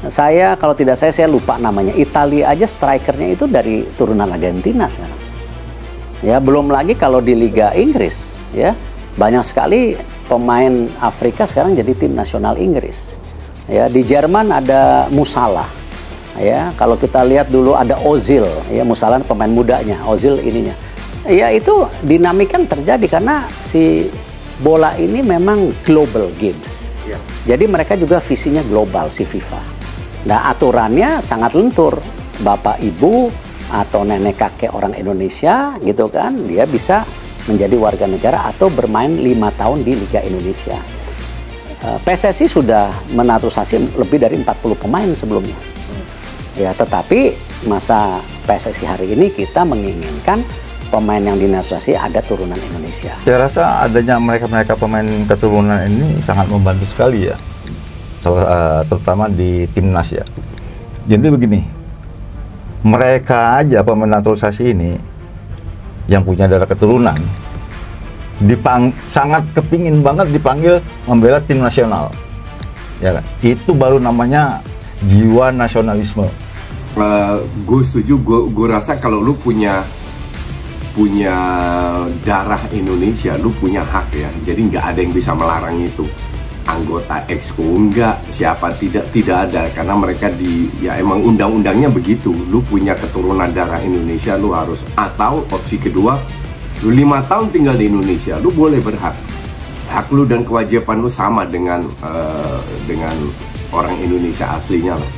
Saya kalau tidak saya lupa namanya. Italia aja strikernya itu dari turunan Argentina sekarang. Ya, belum lagi kalau di Liga Inggris, ya banyak sekali pemain Afrika sekarang jadi tim nasional Inggris. Ya, di Jerman ada Musiala. Ya, kalau kita lihat dulu ada Ozil, ya Musiala pemain mudanya, Ozil ininya. Ya, itu dinamika terjadi karena si bola ini memang global games. Ya. Jadi mereka juga visinya global si FIFA. Nah, aturannya sangat lentur. Bapak ibu atau nenek kakek orang Indonesia gitu kan, dia bisa menjadi warga negara atau bermain 5 tahun di Liga Indonesia. PSSI sudah menaturalisasi lebih dari 40 pemain sebelumnya. Ya, tetapi masa PSSI hari ini kita menginginkan pemain yang dinaturalisasi ada turunan Indonesia. Saya rasa adanya mereka pemain keturunan ini sangat membantu sekali ya. Terutama di timnas ya. Jadi begini, mereka aja pemain naturalisasi ini yang punya darah keturunan sangat kepingin banget dipanggil membela tim nasional, ya kan? Itu baru namanya jiwa nasionalisme. Gue setuju. Gue rasa kalau lu punya darah Indonesia, lu punya hak ya. Jadi nggak ada yang bisa melarang itu. Anggota Exco enggak, siapa tidak ada, karena mereka ya emang undang-undangnya begitu. Lu punya keturunan darah Indonesia, lu harus. Atau opsi kedua, lu 5 tahun tinggal di Indonesia, lu boleh berhak. Hak lu dan kewajiban lu sama dengan orang Indonesia aslinya lah.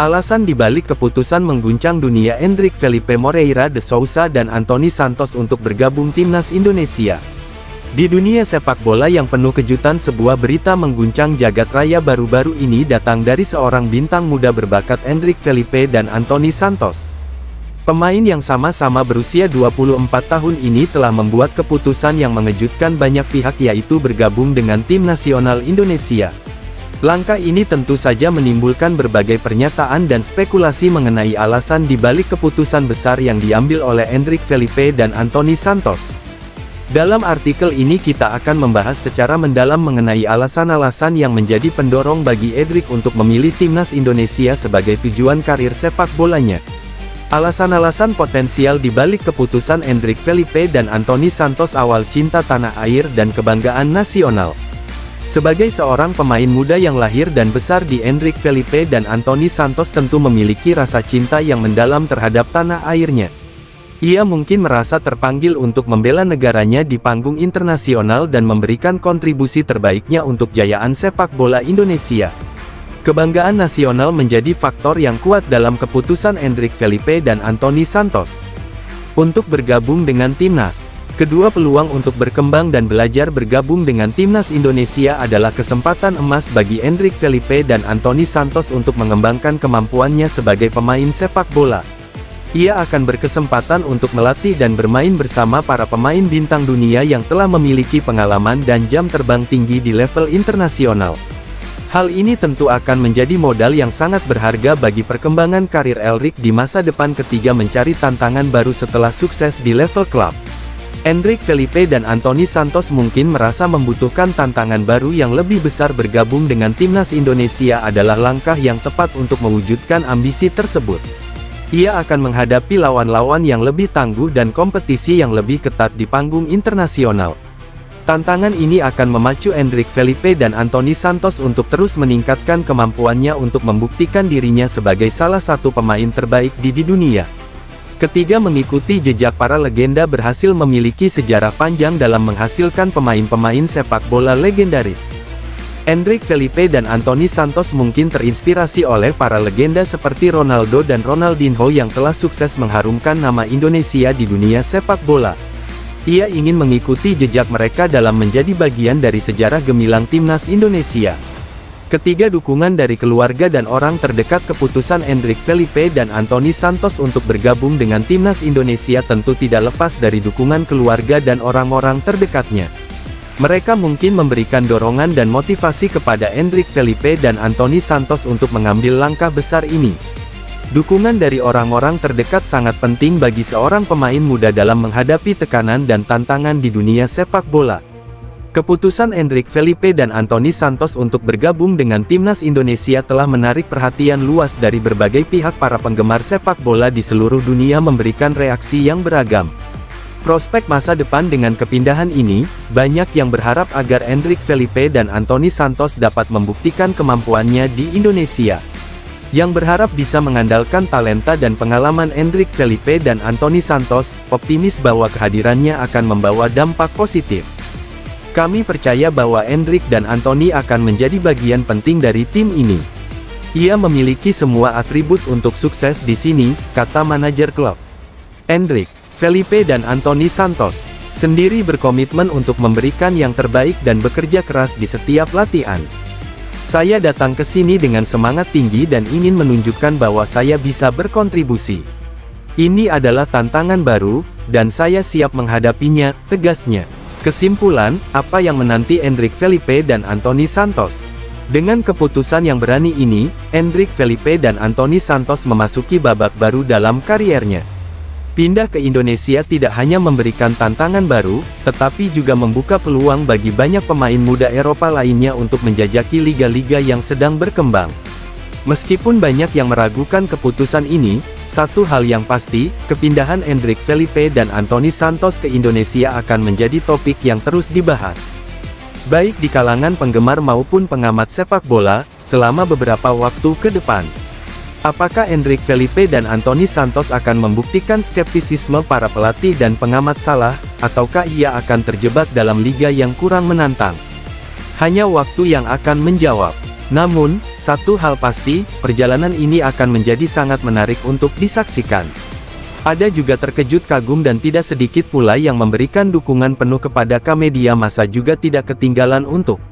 Alasan dibalik keputusan mengguncang dunia Endrick Felipe Moreira de Sousa dan Anthony Santos untuk bergabung timnas Indonesia. Di dunia sepak bola yang penuh kejutan, sebuah berita mengguncang jagat raya baru-baru ini datang dari seorang bintang muda berbakat Endrick Felipe dan Anthony Santos. Pemain yang sama-sama berusia 24 tahun ini telah membuat keputusan yang mengejutkan banyak pihak, yaitu bergabung dengan tim nasional Indonesia. Langkah ini tentu saja menimbulkan berbagai pernyataan dan spekulasi mengenai alasan dibalik keputusan besar yang diambil oleh Endrick Felipe dan Anthony Santos. Dalam artikel ini kita akan membahas secara mendalam mengenai alasan-alasan yang menjadi pendorong bagi Endrick untuk memilih timnas Indonesia sebagai tujuan karir sepak bolanya. Alasan-alasan potensial dibalik keputusan Endrick Felipe dan Anthony Santos, awal cinta tanah air dan kebanggaan nasional. Sebagai seorang pemain muda yang lahir dan besar di Endrick Felipe dan Anthony Santos tentu memiliki rasa cinta yang mendalam terhadap tanah airnya. Ia mungkin merasa terpanggil untuk membela negaranya di panggung internasional dan memberikan kontribusi terbaiknya untuk jayaan sepak bola Indonesia. Kebanggaan nasional menjadi faktor yang kuat dalam keputusan Endrick Felipe dan Anthony Santos untuk bergabung dengan timnas. Kedua peluang untuk berkembang dan belajar bergabung dengan timnas Indonesia adalah kesempatan emas bagi Endrick Felipe dan Anthony Santos untuk mengembangkan kemampuannya sebagai pemain sepak bola. Ia akan berkesempatan untuk melatih dan bermain bersama para pemain bintang dunia yang telah memiliki pengalaman dan jam terbang tinggi di level internasional. Hal ini tentu akan menjadi modal yang sangat berharga bagi perkembangan karir Endrick di masa depan ketika mencari tantangan baru setelah sukses di level klub. Endrick Felipe dan Anthony Santos mungkin merasa membutuhkan tantangan baru yang lebih besar. Bergabung dengan timnas Indonesia adalah langkah yang tepat untuk mewujudkan ambisi tersebut. Ia akan menghadapi lawan-lawan yang lebih tangguh dan kompetisi yang lebih ketat di panggung internasional. Tantangan ini akan memacu Endrick Felipe dan Anthony Santos untuk terus meningkatkan kemampuannya untuk membuktikan dirinya sebagai salah satu pemain terbaik di dunia. Ketiga, mengikuti jejak para legenda, berhasil memiliki sejarah panjang dalam menghasilkan pemain-pemain sepak bola legendaris. Endrick Felipe dan Anthony Santos mungkin terinspirasi oleh para legenda seperti Ronaldo dan Ronaldinho yang telah sukses mengharumkan nama Indonesia di dunia sepak bola. Ia ingin mengikuti jejak mereka dalam menjadi bagian dari sejarah gemilang timnas Indonesia. Ketiga, dukungan dari keluarga dan orang terdekat. Keputusan Endrick Felipe dan Anthony Santos untuk bergabung dengan timnas Indonesia tentu tidak lepas dari dukungan keluarga dan orang-orang terdekatnya. Mereka mungkin memberikan dorongan dan motivasi kepada Endrick Felipe dan Anthony Santos untuk mengambil langkah besar ini. Dukungan dari orang-orang terdekat sangat penting bagi seorang pemain muda dalam menghadapi tekanan dan tantangan di dunia sepak bola. Keputusan Endrick Felipe dan Anthony Santos untuk bergabung dengan timnas Indonesia telah menarik perhatian luas dari berbagai pihak. Para penggemar sepak bola di seluruh dunia memberikan reaksi yang beragam. Prospek masa depan dengan kepindahan ini, banyak yang berharap agar Endrick Felipe dan Anthony Santos dapat membuktikan kemampuannya di Indonesia. Yang berharap bisa mengandalkan talenta dan pengalaman Endrick Felipe dan Anthony Santos, optimis bahwa kehadirannya akan membawa dampak positif. Kami percaya bahwa Endrick dan Anthony akan menjadi bagian penting dari tim ini. Ia memiliki semua atribut untuk sukses di sini, kata manajer klub. Endrick Felipe dan Anthony Santos sendiri berkomitmen untuk memberikan yang terbaik dan bekerja keras di setiap latihan. Saya datang ke sini dengan semangat tinggi dan ingin menunjukkan bahwa saya bisa berkontribusi. Ini adalah tantangan baru, dan saya siap menghadapinya, tegasnya. Kesimpulan, apa yang menanti Endrick Felipe dan Anthony Santos? Dengan keputusan yang berani ini, Endrick Felipe dan Anthony Santos memasuki babak baru dalam kariernya. Pindah ke Indonesia tidak hanya memberikan tantangan baru, tetapi juga membuka peluang bagi banyak pemain muda Eropa lainnya untuk menjajaki liga-liga yang sedang berkembang. Meskipun banyak yang meragukan keputusan ini, satu hal yang pasti, kepindahan Endrick Felipe dan Anthony Santos ke Indonesia akan menjadi topik yang terus dibahas, baik di kalangan penggemar maupun pengamat sepak bola, selama beberapa waktu ke depan. Apakah Endrick Felipe dan Anthony Santos akan membuktikan skeptisisme para pelatih dan pengamat salah, ataukah ia akan terjebak dalam liga yang kurang menantang? Hanya waktu yang akan menjawab. Namun, satu hal pasti, perjalanan ini akan menjadi sangat menarik untuk disaksikan. Ada juga terkejut kagum dan tidak sedikit pula yang memberikan dukungan penuh kepada Media Massa juga tidak ketinggalan untuk